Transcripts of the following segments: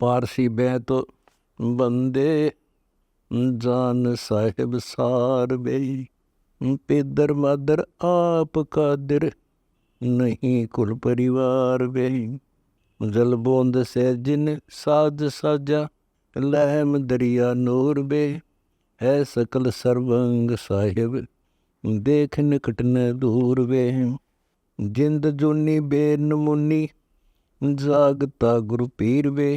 पारसी बैत बंदे जान साहिब सार बे। पेदर मादर आप कादिर नहीं कुल परिवार बे। जल बोंद से जिन साज साजा लहम दरिया नूर बे। है सकल सर्वंग साहिब देख निकट न दूर बे। जिंद जूनी बेन मुनी जागता गुरु पीर वे।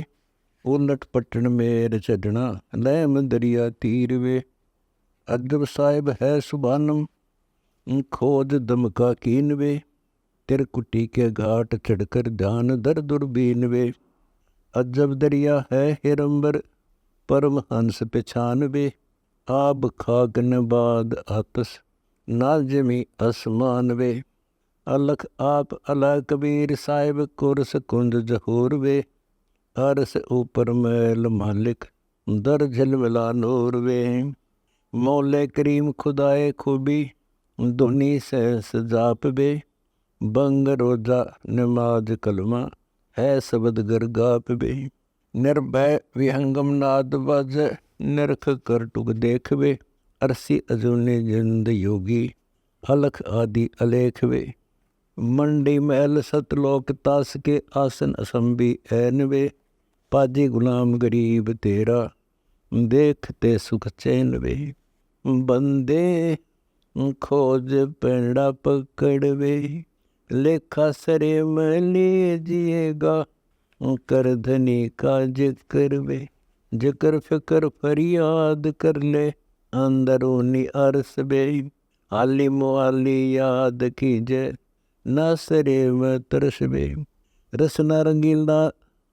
उलट पटन मेर छड़ना लहम दरिया तीर वे। अजब साहिब है सुबानम खोज दमका कीन वे। तिरकुटी के घाट चढ़कर ध्यान दर दुर्बीन वे। अजब दरिया है हिरंबर परम हंस पहचान वे। आब खागन बाद आतस नाजमी आसमान वे। अलख आप अला कबीर साहिब कुरस कुंज जहूर वे। अरस ऊपर मैल मालिक दर झलमिला नूर वे। मौले करीम खुदाए खूबी धुनी सहस जाप वे। बंग रोजा नमाज कलमा है शब्द गर गाप वे। निर्भय विहंगम नाद बज निरख कर टुक देख वे। अरसी अजूनी जिंद योगी अलख आदि अलेख वे। मंडी महल सतलोक तास के आसन असंभी ऐन वे। पाजी गुलाम गरीब तेरा देखते सुख चैन वे। बंदे खोज पेड़ा पकड़ वे। लेखा सरे में लीजिएगा कर धनी का जिक्र वे। जिक्र फिक्र फरियाद कर ले अंदरूनी अरस वे। हाली मुआली याद कीजे ना सरे में तरस वे। रसना रंगीला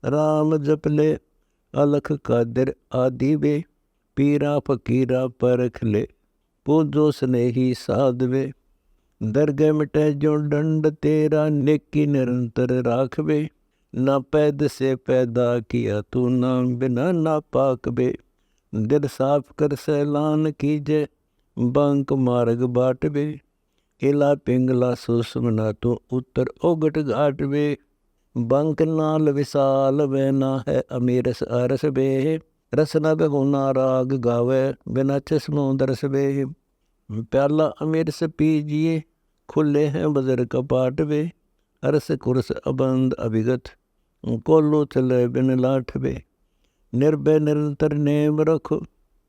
राम जपले अलख कादिर आदि वे। पीरा फकीरा परख ले पूजो स्नेही साध वे। दरगह मिटे जो दंड तेरा नेकी निरंतर राख वे। ना पैद से पैदा किया तू ना बिना ना पाक वे। दिल साफ कर सैलान कीजे बंक मार्ग बाट वे। इला पिंगला सुषमना तू उत्तर ओगट घाट वे। बंक नाल विशाल वैना है अमीरस अरस बे। रसना बेगुना राग गावे बिना चश्मों दरस बे। प्याला अमीर से पीजिए खुले हैं बजर कपाट वे। अरस कुरस अबंद अभिगत कोल्लू चले बिन लाठ वे। निर्भय निरंतर नेम रखो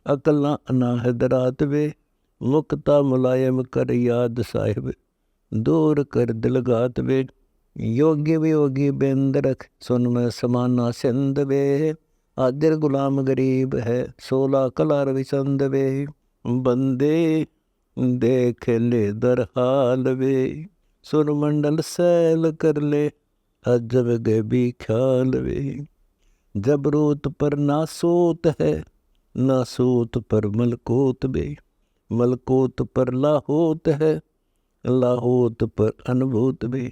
अकला अनाहद रात वे। मुक्ता मुलायम कर याद साहिब दूर कर दिलगात वे। योगी वियोगी बेंद रख सुन में समाना सिंध वे। हाजिर गुलाम गरीब है 16 कलार विचंद वे। बंदे देख ले दर हाल वे। सुर मंडल सैल कर ले अजब गबी ख्याल वे। जबरूत पर ना सूत है ना सूत पर मलकूत वे। मलकूत पर लाहौत है लाहौत पर अनुभूत वे।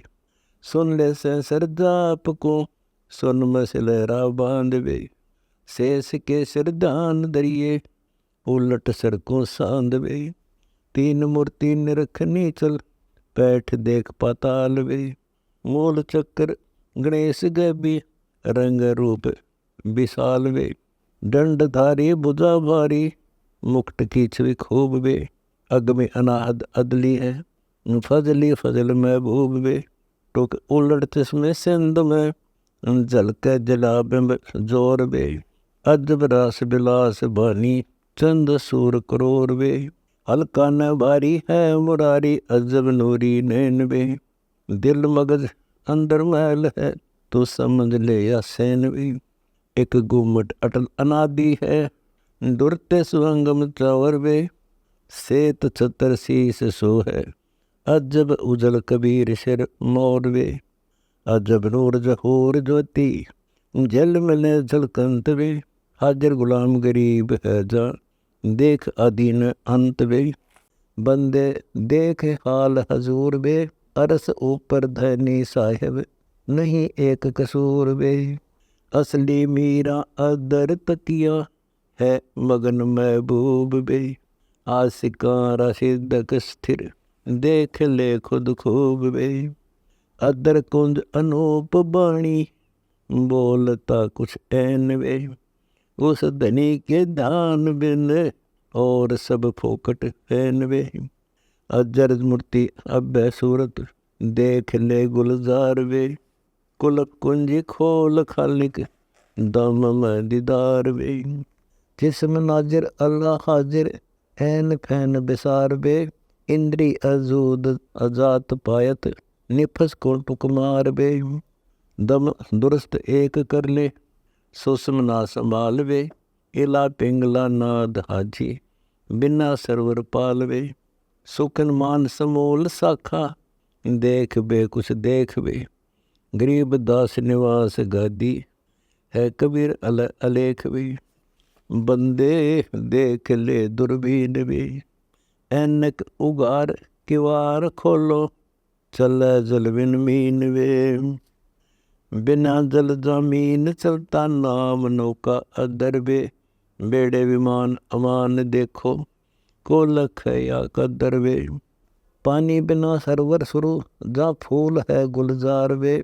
सुन ले से सरदाप को सुन मसलेरा बांध वे। शेष के सिरदान दरिए उलट सर को सांद वे। तीन मूर्ति निरखनी चल पैठ देख पाताल वे। मूल चक्र गणेश गैबी रंग रूप विशाल वे। दंडधारी बुझा भारी मुक्ट की छवि खूब वे। अग में अनाहद अदली है फजली फजल महबूब वे। टुक उलट तिसमें सिंध में झलके जलाब जोर वे। अजब रास बिलास बानी चंद सूर करोर वे। हल्का न भारी है मुरारी अजब नूरी नैन वे। दिल मगज अंदर महल है तो समझ ले या सैन वे। एक गुम्मट अटल अनादि है दुरते सुअंगम चावर वे। सेत छतर शीस सो है अजब उजल कबीर सिर मोर वे। अजब नूर जहूर ज्योति जल मिले झलकंत वे। हाजिर गुलाम गरीब है जा देख अधीन अंत वे। बंदे देख हाल हजूर वे। अरस ऊपर धनी साहिब नहीं एक कसूर वे। असली मीरा अदर तकिया है मगन महबूब वे। आशिका रशिदक स्थिर देख ले खुद खूब वे। अदर कुंज अनूप बाणी बोलता कुछ ऐन वे। उस धनी के दान बिन और सब फोकट फैन वे। अजर मूर्ति अब सूरत देख ले गुलजार वे। कुल कुंजी खोल खालिक दम में दीदार वे। जिस्म नाजिर अल्लाह हाजिर ऐन फैन बिसार वे। इंद्री अजूद अजात पायत निफस को टुकमार वे। दम दुरुस्त एक कर ले सुषम ना संभाल वे। इला पिंगला नाद हाजी बिना सरवर पाल वे। सुखन मान समूल साखा देख बे कुछ देख वे। गरीब दास निवास गादी है कबीर अलेख वे। बंदे देख ले दुर्बीन वे। ऐनक उगार किवार खोलो चले जल बिन मीन वे। बिना जल जमीन चलता नाम नौका अदर वे। बेड़े विमान अमान देखो को लख या कदर वे। पानी बिना सरवर सुरु जा फूल है गुलजार वे।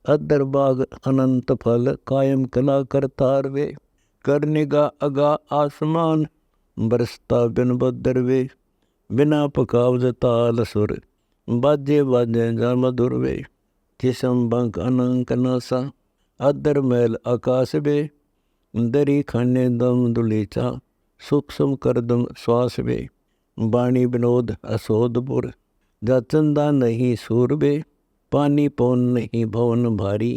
अदर बाग अनंत फल कायम कला करतार वे। कर निगा अगा आसमान बरसता बिन बदर वे। बिना पकावज ताल सुर बाजे बाजे जा मधुर वे। जिसम बंक अनंक नासा अदर मैल आकाश वे। दरी खाने दम दुलीचा सूक्ष्म करदम श्वास वे। बाणी विनोद असोदपुर जा चंदा नहीं सूर वे। पानी पौन नहीं भवन भारी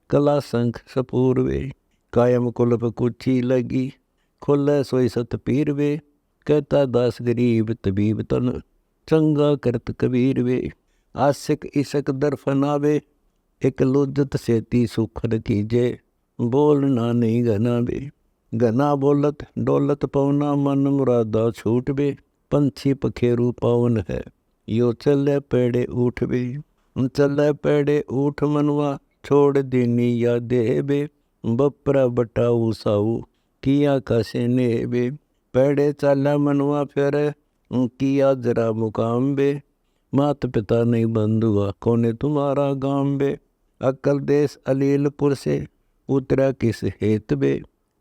कला संख सपूर वे। कायम कुलप कुछी लगी खोले सोई सत पीर वे। कहता दास गरीब तबीब तन चंगा करत कबीर वे। आशिक इसक दर फनावे एक लुजत सेती सुखर कीजे। बोल ना नहीं घना वे। घना बोलत डोलत पवना मन मुरादा छूट वे। पंछी पखेरू पावन है यो चले पेड़े उठ वे। चले पेड़े उठ मनवा छोड़ दीनी या देवे। बपरा बटाऊ साऊ किया कसे नेबे। पेड़े चाला मनवा फिर किया जरा मुकाम बे। मात पिता नहीं बंधुआ कोने तुम्हारा गाम बे। अकल देश अलीलपुर से उतरा किस हेत बे।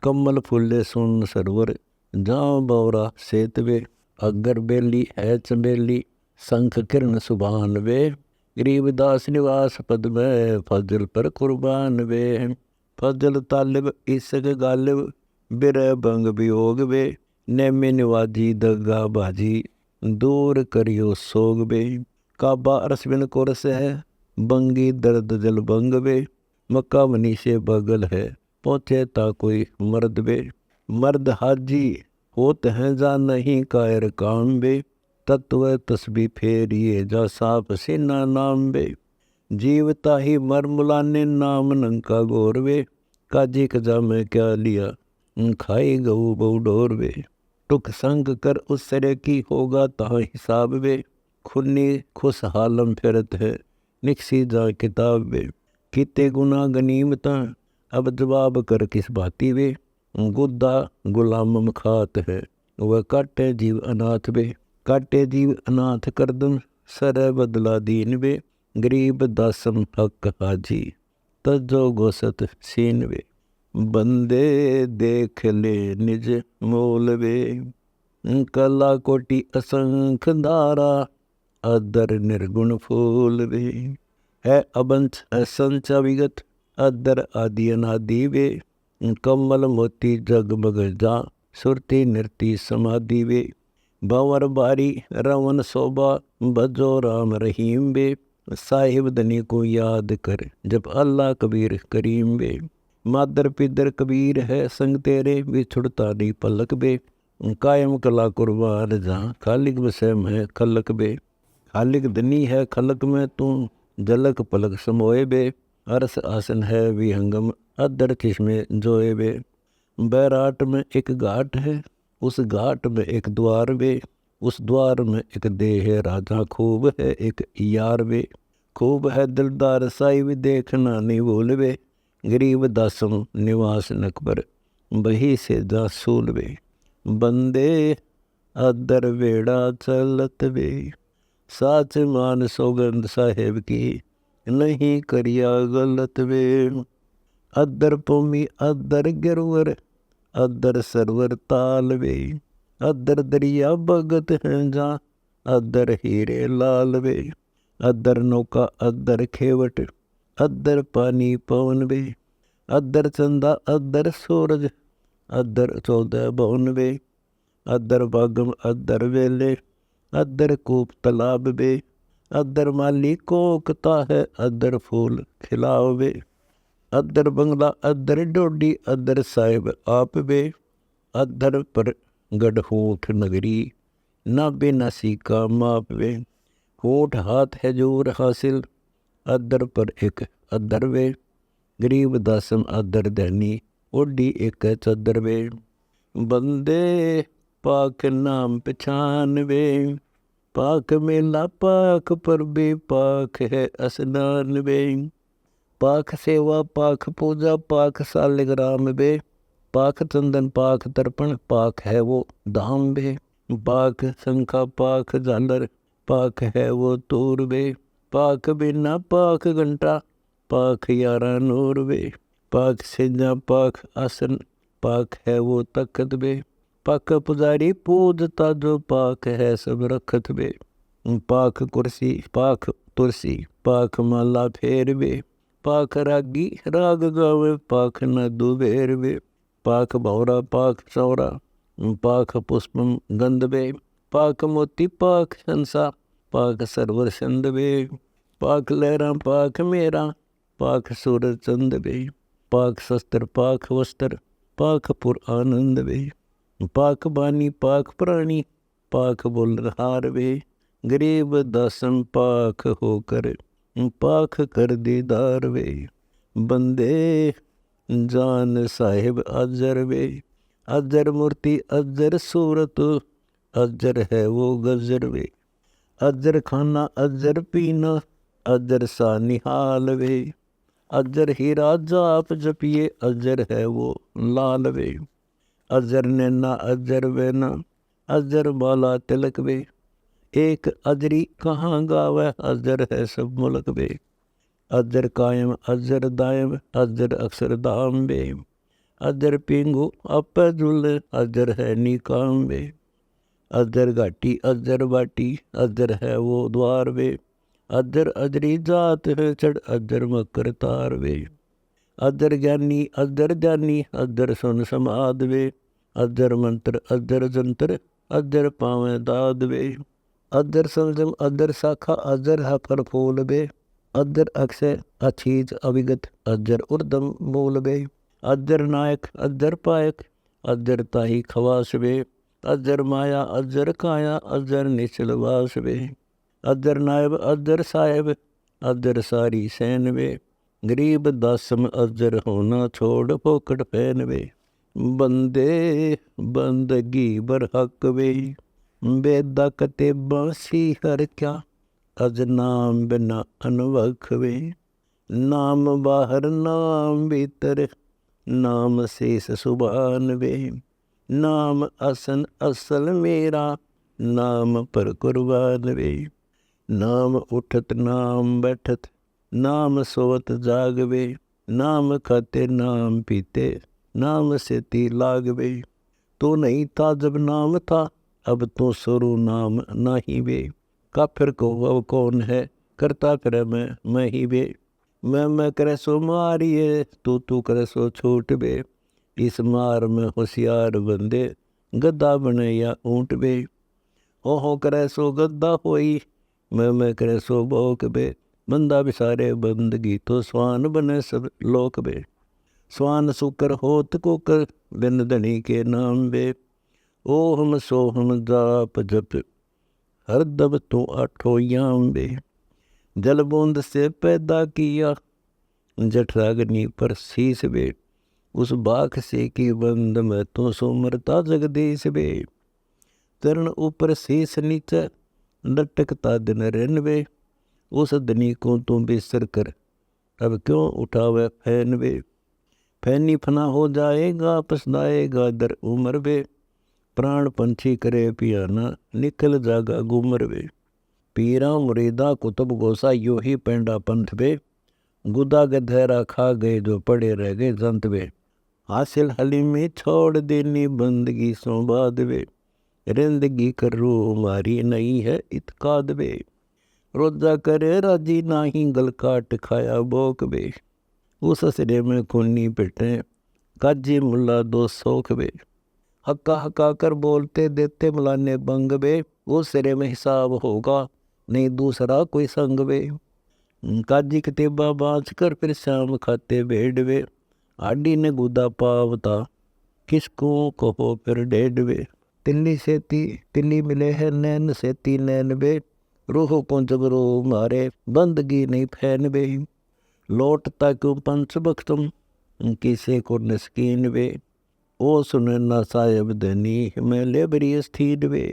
कमल फुले सुन सरवर जाओ बौरा सेत बे। अगर बेली है चमेली शंख किरण सुभान वे। गरीबदास निवास पद में फजल पर कुर्बान वे। फजल तालिब इसक गालिब बिरह बंग वियोग वे। नेमे निवाजी दगा बाजी दूर करियो सोग वे। काबा अरस बिन कुरस है बंगी दर्द जल बंग वे। मक्का मनी से बगल है पहुँचे ता कोई मर्द वे। मर्द हाजी होत हैं जा नहीं कायर काम वे। तत्व तस्बी फेरिए जा साप सेना नाम वे। जीवता ही मर मुलाने नाम नंका गोर वे। काजी कजा में क्या लिया खाई गऊ बहु डोर वे। टुक संग कर उस सरे की होगा ता हिसाब वे। खुन्नी खुश हालम फिरत है निकसी जा किताब वे। किते गुना गनीमता अब जवाब कर किस बाती वे। गुद्दा गुलाम खात है वह काटे जीव अनाथ वे। काटे जीव अनाथ करदम सर बदला दीन वे। गरीब दासम हक हाजी तजो गोसत सीन वे। बंदे देख ले निज मोल वे। कला कोटि असंख धारा अदर निर्गुण फूल वे। है अबंच असंच अविगत अदर आदि अनादि वे। कमल मोती जगमग जा सुरती नृति समाधि वे। भंवर बारी रवन शोभा भजो राम रहीम वे। साहिब धनी को याद कर जब अल्लाह कबीर करीम वे। मादर पिदर कबीर है संग तेरे बिछुड़ता नहीं पलक बे। कायम कला कुर्बान जहाँ खालिक बसे में खलक बे। खालिक धनी है खलक में तू झलक पलक समोए बे। अरस आसन है विहंगम अदर किस्में जोए बे। बैराट में एक घाट है उस घाट में एक द्वार वे। उस द्वार में एक देह राजा खूब है एक यार वे। खूब है दिलदार साई भी देखना नहीं भूल वे। गरीब दासम निवास नकबर बही से जा सूल वे। बंदे अदर वेड़ा चलत वे। साच मान सौगंध साहेब की नहीं करिया गलत वे। अदर भूमि अदर गिरवर, अदर सरवर ताल वे। अदर दरिया भगत हैं जा, अदर हीरे लाल वे। अदर नौका अदर खेवट, अदर पानी पवन वे। अदर चंदा अदर सूरज, अदर 14 भवन वे। अदर बागम अदर वेले, अदर कूप तालाब वे। अदर माली कोकता है, अदर फूल खिलाव वे। अदर बंगला अदर डोडी, अदर साहिब आप वे। अदर पर गढ़ होठ नगरी, ना बेनासी का माप वे। होठ हाथ है जोर हासिल, अदर पर एक अदर वे। गरीब दासम अदर दैनी, ओडी एक चदर वे। बंदे पाक नाम पहचान वे, पाक मेला पाक पर बेपाक है स्नान वे। पाक सेवा पाक पूजा, पाक सालिग्राम वे। पाक चंदन पाक तर्पण, पाक है वो धाम वे। पाक शंखा पाक झालर, पाक है वो तूर वे। पाक बिना पाक घंटा, पाक 11 नूर वे। पाक सेजा पाक आसन, पाक है वो तख्त वे। पाक पुजारी पूजता जो, पाक है सब रखत वे। पाक कुर्सी पाक तुलसी, पाक माला फेर वे। पाक रागी राग गावे, पाक न दुबेर वे। पाक भौरा पाक चौरा, पाक पुष्पम गंध वे। पाक मोती पाक हंसा, पाक सरवर संद वे। पाक लहरा पाक मेरा, पाक सूरज चंद वे। पाक शस्त्र पाक वस्त्र, पाक पुर आनंद वे। पाक बानी पाक प्राणी, पाक बोल हार वे। गरीब दासम पाक होकर, पाक कर दीदार वे। बंदे जान साहिब अजर वे। अजर मूर्ति अजर सूरत, अजर है वो गजर वे। अजर खाना अजर पीना, अजर सा निहाल वे। अजर हीरा जाप जपिए, अजर है वो लाल वे। अजर नैना अजर वैना, अजर बाला तिलक वे। एक अजरी कहाँ गावे, अजर है सब मुल्क वे। अजर कायम अजर दायम, अजर अक्षर दाम वे। अजर पिंगु अप जुल, अजर है निकाम वे। अजर घाटी अजर बाटी, अजर है वो द्वार वे। अजर अजरी जात है चढ़, अजर मकर तार वे। अजर ज्ञानी अजर जानी, अजर सुन समाद वे। अजर मंत्र अजर जंत्र, अजर पावें दाद वे। अजर संजम अजर शाखा, अजर है फल फूल वे। अजर अक्षय अछीज अविगत, अजर उर्दम मूल वे। अजर नायक अजर पायक, अजर ताही खवास वे। अजर माया अजर काया, अजर निचल वास वे। अजर नायब अजर साहेब, अजर सारी सैन वे। गरीब दासम अजर होना छोड़, फोकट फैन वे। बंदे बंदगी बर हक वे, बेदा कते बांसी हर क्या। अज नाम बिना अनवख वे। नाम बाहर नाम भीतर, नाम शेष सुभान वे। नाम असन असल मेरा, नाम पर कुर्बान वे। नाम उठत नाम बैठत, नाम सोवत जाग वे। नाम खाते नाम पीते, नाम से ती लाग वे। तो नहीं था जब नाम था, अब तो स्वरू नाम नाही वे। काफिर को अब कौन है, करता फिर मैं ही वे। मैं करे सो मारिए, तू करे सो छूट वे। इस मार में होशियार बंदे, गद्दा बने या ऊँट वे। हो करे सो गद्दा होई, मैं करे सो भोक वे। बंदा बिसारे बंदगी, तो स्वान बने सब लोक वे। स्वान सुकर होत कुकर, बिन धनी के नाम वे। ओहम सोहम जाप जप, हरदम तू आठो याम वे। जल बूंद से पैदा किया, जठराग्नि पर शीस वे। उस बाख से की बंद में तो सुमरता जगदीश वे। चरण ऊपर शीस नीचे, लटकता दिन रिन वे। उस धनी को तू बिसर कर, अब क्यों उठावे फैन वे। फैनी फना हो जाएगा, पछताएगा दर उमर वे। प्राण पंछी करे पियाना, निकल जागा गुमर वे। पीरा मुरीदा कुतुब गोसा, यो ही पेंडा पंथ वे। गुदा गधेरा खा गए जो पड़े रह गए जंत वे। हासिल हली में छोड़ देनी बंदगी सो बाद वे। रिंदगी करू मारी नहीं है इतकाद वे। रोजा करे राजी नाही गल काट खाया बोक वे। उस सिरे में खूनी पिटे काजी मुल्ला दो सोख वे। हक्का हक्का कर बोलते देते मलाने बंग वे। उस सिरे में हिसाब होगा नहीं दूसरा कोई संग वे। काजी कतेबा बाँच कर फिर शाम खाते भेड़ वे। आडी ने गुदा पावता किसको कहो फिर डेढ़ वे। तिल्ली सेती तिल्ली मिले है नैन सेती नैन वे। रूह को जबरो मारे बंदगी नहीं फैन वे। लौटता क्यों पंच बख्तम किसे को नस्कीन वे। ओ सुने ना साहिब धनी मैले बरी अस्थीन वे।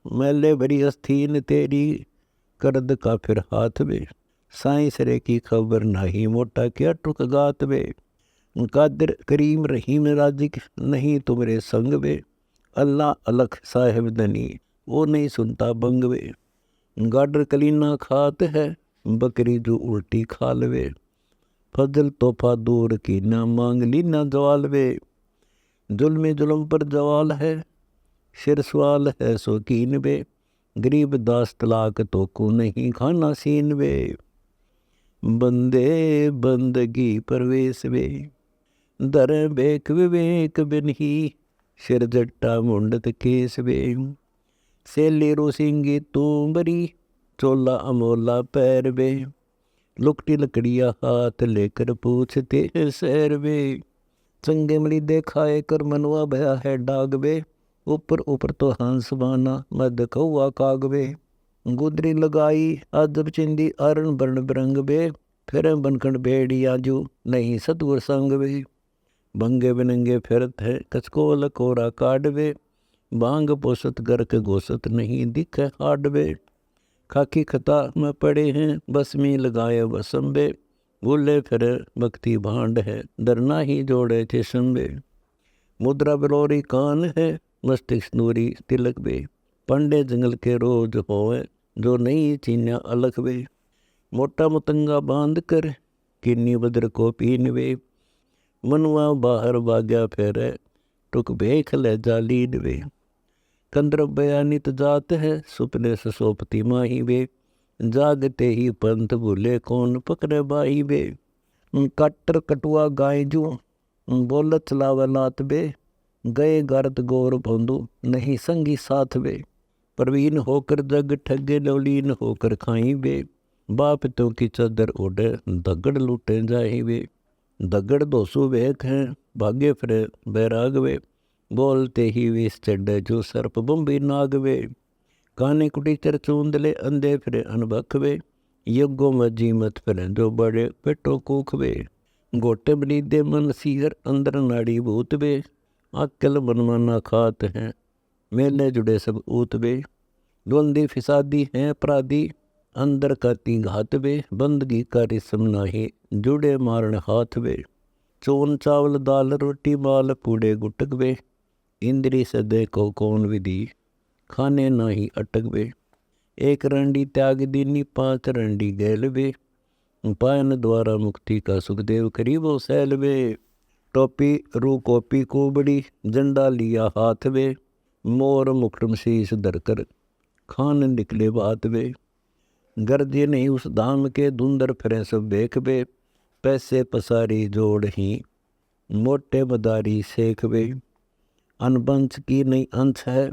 मैले बरी अस्थीन तेरी करद का फिर हाथ वे। साईं सरे की खबर नहीं मोटा क्या टुक गात वे। कादिर करीम रहीम राजिक नहीं तुम्हारे संग वे। अल्लाह अलख साहिब धनी वो नहीं सुनता बंग वे। गाडर कलीना खात है बकरी जो उल्टी खाल वे। फजल तोहफा दूर की ना मांग ली ना जवाल वे। जुल्म जुल्म पर जवाल है सिर सवाल है शौकीन वे। गरीब दास तलाक तो को नहीं खाना सीन वे। बंदे बंदगी परवेश वे। दर बेक विवेक बिन ही सिर जट्टा मुंडत केस वे। सेली रोसिंगी तूंबरी चोला अमोला पैर वे। लुकटी लकड़िया हाथ लेकर पूछते सैर वे। चंगे मली देखाए कर मनवा भया है डाग वे। ऊपर ऊपर तो हंस बाना मद कौआ काग वे। गुदरी लगाई अजब चिंदी अरण बरण बिरंग वे। फिर बनखंड भेड़िया जो नहीं सतगुर संग वे। भंगे बिनंगे फिरत है कचकोल कोरा काडवे। बांग पोसत गर्क गोसत नहीं दिख हाडवे। खाकी खता में पड़े हैं बस में लगाए वसंबे। भूले फिर भक्ति भांड है दरना ही जोड़े थे संबे। मुद्रा बिलोरी कान है मस्तिष्क नूरी तिलक वे। पंडे जंगल के रोज होए जो नहीं चीन्या अलख वे। मोटा मुतंगा बांध कर किन्नी बद्र को पीन वे। मनुआ बाहर बाग्या फेरे टुक भेख ले जालीन वे। कंद्र बयानित जात है सुपने ससोपति माही वे। जागते ही पंथ भूले कौन पकड़े बाही वे। कट्टर कटुआ गाय जू बोलत चलावे लात वे। गए गर्त गोर भोंदू नहीं संगी साथ वे। प्रवीण होकर जग ठगे लौलीन होकर खाई वे। बाप तो की चादर उड़े दगड़ लूटे जाही वे। दगड़ दोसु वेख हैं भाग्य फिरे बैराग वे। बोलते ही विष चढ़े जो सर्प बम्बी नाग वे। काने कुटीचर चूंदले अंधे फिरे अनबख वे। यज्ञों में जीमत फिरे जो बड़े पेटो कूख वे। गोटे बनीदे मन सीहर अंदर नाड़ी भूत वे। अक्ल मनमाना खात हैं मेले जुड़े सब ऊत वे। द्वंदी फिसादी हैं अपराधी अंदर करती घात वे। बंदगी का रिसम नाही जुड़े मारण हाथ वे। चोन चावल दाल रोटी माल पूड़े गुटक वे। इंद्री सदे को कौन विधि खाने नाही अटक वे। एक रंडी त्याग दीनी पांच रंडी गैल वे। पायन द्वारा मुक्ति का सुखदेव करीबो सैल वे। टोपी रू कोपी कुबड़ी झंडा लिया हाथ वे। मोर मुकुटम शीश धरकर खान निकले बात वे। गर्जे नहीं उस धाम के धुंधर फिरे सब बेख वे। पैसे पसारी जोड़ ही मोटे मदारी सेख वे। अनबंश की नहीं अंश है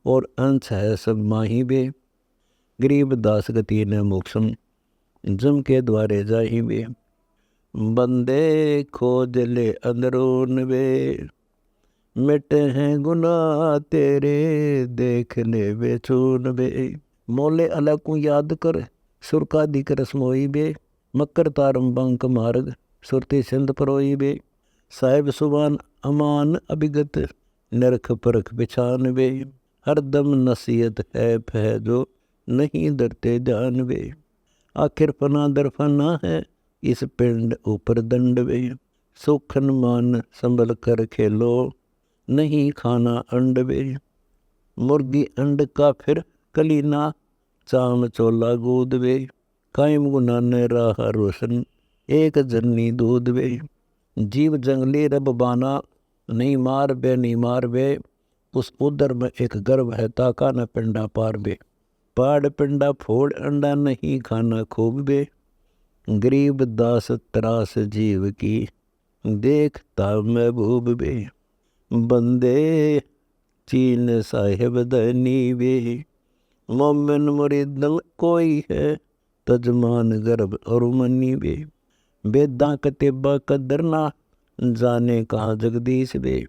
और अंश है सब माही वे। गरीब दास गति ने मोक्षम जम के द्वारे जाही वे। बंदे खोज ले अंदरून वे। मिटे हैं गुनाह तेरे देख ले वे चून वे। मोले अलग को याद कर सुरका दिक रसमोई वे। मकर तारम बंक मार्ग सुरती सिंध परोई वे। साहिब सुबान अमान अभिगत नरख परख बिछान वे। हरदम नसीहत है फह जो नहीं डरते ध्यान वे। आखिर फना दर फना है इस पिंड ऊपर दंड वे। सुखन मान संभल कर खेलो नहीं खाना अंड वे। मुर्गी अंड का फिर कलीना चाम चोला गोद वे। कायम गुना ने राह रोशन एक जननी दूध वे। जीव जंगली रब बाना, नहीं मार बे नहीं मार बे। उस उदर में एक गर्भ है, ताका न पिंडा पार बे। पाड़ पिंडा फोड़ अंडा, नहीं खाना खूब बे। गरीब दास त्रास जीव की, देखता महबूब बे। बंदे चीन साहिब धनी वे। मोमिन मुरीदन कोई है, तजमान गर्भ और मनी वे। बेदा कतेबा कदर ना, जाने कहाँ जगदीश वे।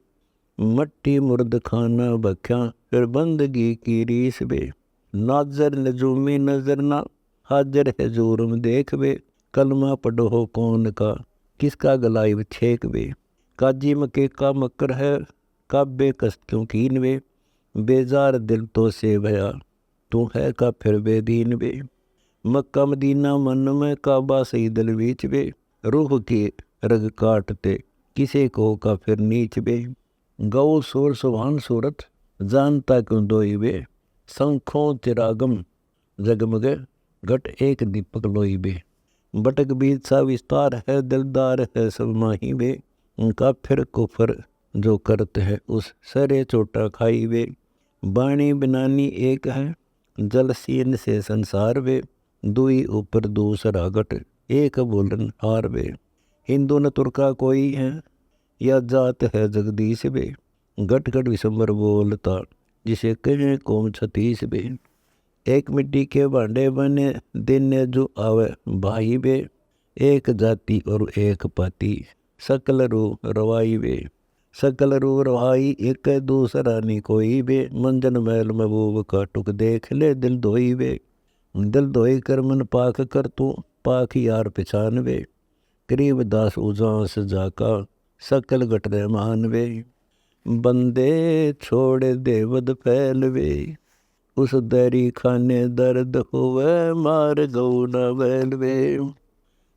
मट्टी मुर्द खाना बख्या, फिर बंदगी की रीस वे। नाजर नजूमी नजर ना, हाजर है जोरम देख वे। कलमा पढ़ो हो कौन का, किसका गलाई छेक वे। काजी मके का मकर है, काबे कस्तों कीन वे। बेजार दिल तो से भया, तू है का फिर बेदीन वे। मक्का मदीना मन में, काबा सही दिल बीच वे। रूह की रग काटते, किसे को का फिर नीच वे। गौ सुर सुभान सूरत, जानता क्यों दोई वे। शंखों चिरागम जगमगे, घट एक दीपक लोई वे। बटक बीच सा विस्तार है, दिलदार है सब माही वे। उनका फिर कुफर जो करते है, उस सरे चोटा खाई वे। बाणी बिनानी एक है, जल सीन से संसार वे। दुई ऊपर दूसरा घट, एक बोलन हार वे। हिंदू न तुर्का कोई है, या जात है जगदीश वे। घट घट विशंबर बोलता, जिसे कहे कौम छतीस वे। एक मिट्टी के भांडे बने, दिन जो आवे भाई वे। एक जाति और एक पाति, सकल रू रवाई वे। सकल रू रवाई, एक दूसरा नहीं कोई वे। मंजन महल महबूब का टुक, देख ले दिल धोई वे। दिल धोई कर मन पाक कर, तू पाक यार पहचान वे। करीब दास उजास जाका, सकल घट रहमान वे। बंदे छोड़ देवद फैल वे। उस दरी खाने दर्द होवे, मार गऊ न बैल वे।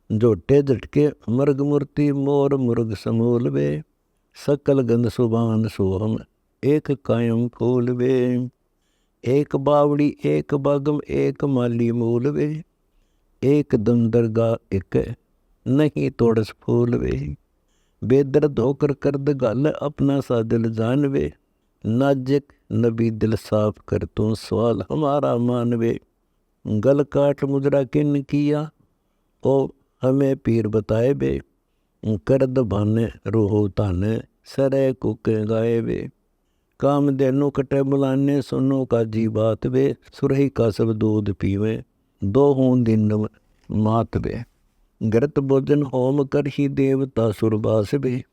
झोटे झटके मर्ग मूर्ति, मोर मुर्ग समूल वे। सकल गंध सुबान सोहम, एक कायम फूल वे। एक बावड़ी एक बागम, एक माली मूल वे। एक दम दरगाह एक, नहीं तोड़स फूल वे। बेदर्द होकर करद गल, अपना सा दिल जान वे। नाजिक नबी दिल साफ कर, तू सवाल हमारा मान वे। गल काट मुजरा किन किया, ओ हमें पीर बताए बे। करद भाने रूहो ताने, सरे कुके गाए वे। काम देनो कटे बुलाने, सुनो का जी बात वे। सुरही का सब दूध पीवे, दो हूँ दिन मात वे। गरत भोजन होम कर ही, देवता सुरबास वे।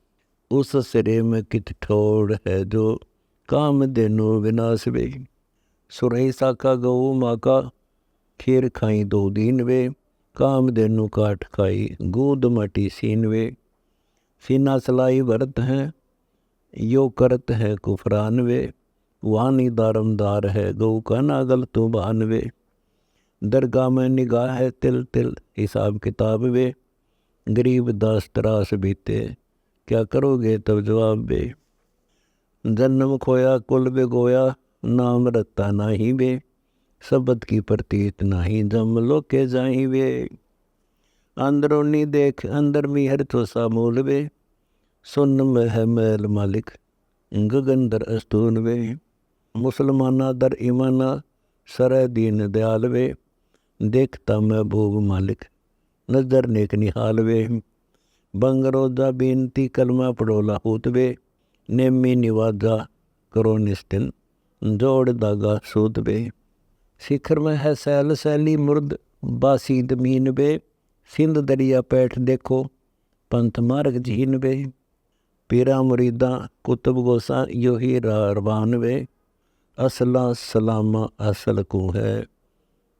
उस सिरे में कित ठोड़ है, जो काम देनो विनाश वे। सुरही साका गऊ माका, खीर खाई दो दीन वे। काम देनु काट खाई, गूद माटी सीन वे। सीना सलाई भरत हैं, यो करत है कुफरान वे। वानी दारमदार है, गऊ का नागल तो बहान वे। दरगाह में निगाह है तिल तिल, हिसाब किताब वे। गरीब दास त्रास बीते, क्या करोगे तब जवाब वे। जन्म खोया कुल बेगोया, नाम रत्ता नाही वे। शब्द की प्रतीत नाही, जम लोके जाही वे। अंदरोनी देख अंदर मिहर थोसा मूल वे। सुन में है मैल मालिक, गगन दर अस्तून वे। मुसलमाना दर ईमाना, सरे दीन दयाल वे। देखता महबूब मालिक, नजर नेक निहाल वे। बंगरोजा बेनती कलमा पड़ोला होत वे। नेमी निवाजा करो निस्तिन, जोड़ दागा सूत वे। शिखर में है सैल सैली मुर्द, बासी दमीन वे। सिंध दरिया पैठ देखो, पंथ मार्ग झीन वे। पीरा मुरीदा कुतुब गोसा, यो ही रवान वे। असला सलामा असल को है,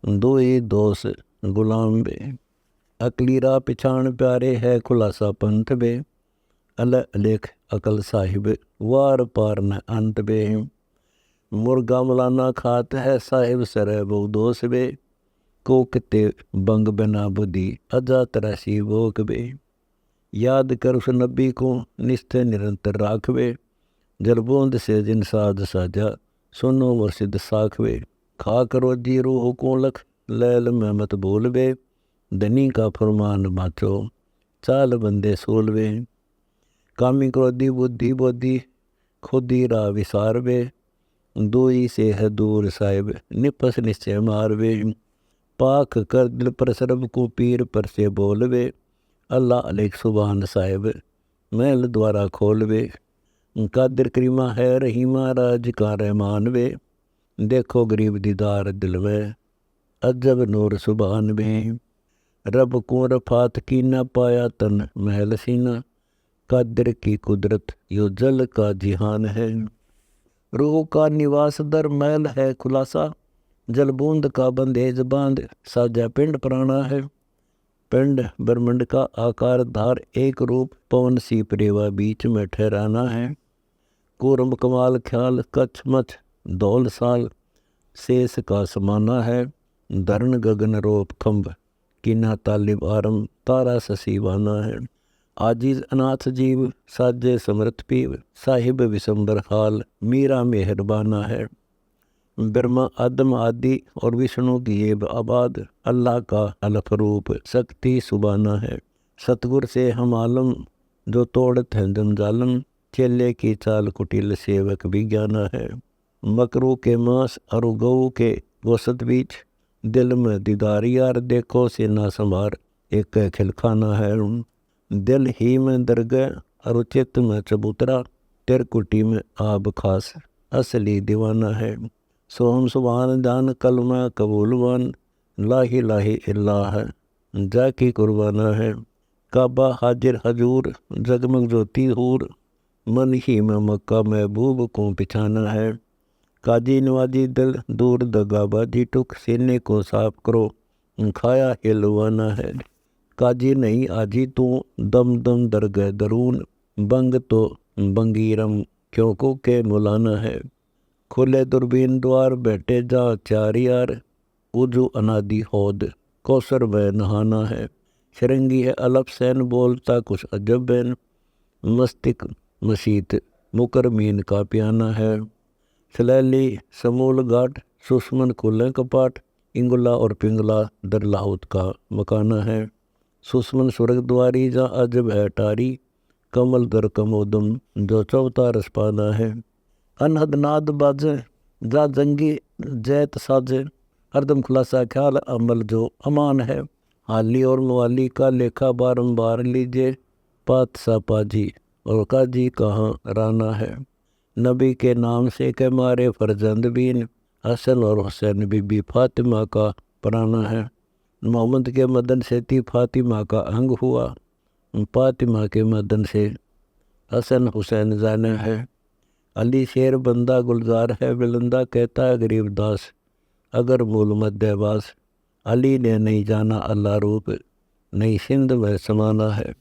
दो ही दोष गुलाम वे। अकली राह पिछाण प्यारे है, खुलासा पंथ वे। अल अलेख अकल साहिब, वार पार न अंत वे। मुर्गा मलाना खात है, साहिब सरे बहु दोष वे। कोकते बंग बिना बुद्धि, अजा तरासी बोक वे। याद कर उस नबी को, निस्ते निरंतर राखवे। जलबूंद से जिन साध साजा, सुनो मुर्शिद साखवे। खा करो जी रूह को लख, लैल में मत बोल वे। धनी का फरमान बाचो, चाल बंदे सोलवे। कामी क्रोधी बुद्धि बोधी खुदी रा विसारवे। दुई से है दूर साहिब निपस निश्चय मारवे। पाख कर दिल पर सरब को पीर पर से बोलवे। अल्लाह अलेख सुबहान साहिब महल द्वारा खोलवे। कादिर करीमा है रहीमा राज का रहमान वे। देखो गरीब दीदार दिल में अजब नूर सुबहान वे। रब को रफात की न पाया तन महल सीना। कादिर की कुदरत यो जल का जिहान है। रूह का निवास दर महल है खुलासा। जल बूंद का बंदेज बांध साजा पिंड प्राणा है। पिंड ब्रह्मंड का आकार धार एक रूप पवन सी प्रेवा बीच में ठहराना है। कूर्म कमाल ख्याल कच्छ मच दौल साल शेष का समाना है। धरण गगन रोप खम्भ किना तालिब आरम तारा ससीवाना है। आजीज अनाथ जीव साजे समृत पीव साहिब विशंबर हाल मीरा मेहरबाना है। ब्रह्मा आदम आदि और विष्णु की ये आबाद अल्लाह का अलफ रूप शक्ति सुबाना है। सतगुर से हम आलम जो तोड़त हैं जंजालम। चेले की चाल कुटिल सेवक विज्ञाना है। मकरू के मांस और गऊ के गोसत बीच दिल में दीदार यार देखो से ना संभार एक खिलखाना है। दिल ही में दरगह और चित्त में चबूतरा तिरकुटी में आब खास असली दीवाना है। सोहम सुबहान जान कलमा कबूलवान लाही लाही इल्लाह जाकी कुर्बाना है। काबा हाजिर हजूर जगमग ज्योति हूर मन ही में मक्का महबूब को पिछाना है। काजी नवाजी दिल दूर दगाबाजी टुक सीने को साफ करो खाया हिलवाना है। काजी नहीं आजी तू दम दम दरगह दरून बंग तो बंगीरम क्यों को के मुलाना है। खुले दुर्बीन द्वार बैठे जा चार यार उजू अनादि होद कौसर में नहाना है। शरंगी है अलप सैन बोलता कुछ अजब बैन मस्तिक मशीत मुकर मीन का प्याना है। सलैली समूल घाट सुषमन खुले कपाट इंगुला और पिंगला दर लाहौत का मकाना है। सुषमन स्वर्ग द्वारी जा अजब है टारी कमल दर कमोदम जो चौथा रसपाना है। अनहद नाद बाजे जा जंगी जैत साजे हरदम खुलासा ख्याल अमल जो अमान है। हाली और मवाली का लेखा बारंबार लीजिए पात सा पाजी और काजी कहाँ राना है। नबी के नाम से के मारे फरजंद बीन हसन और हुसैन बीबी फातिमा का प्राना है। मोहम्मद के मदन से थी फातिमा का अंग हुआ फातिमा के मदन से हसन हुसैन जाना है। अली शेर बंदा गुलजार है बिलंदा कहता है गरीब दास अगर मूल मध्यवास। अली ने नहीं जाना अल्लाह रूप नहीं सिंध में समाना है।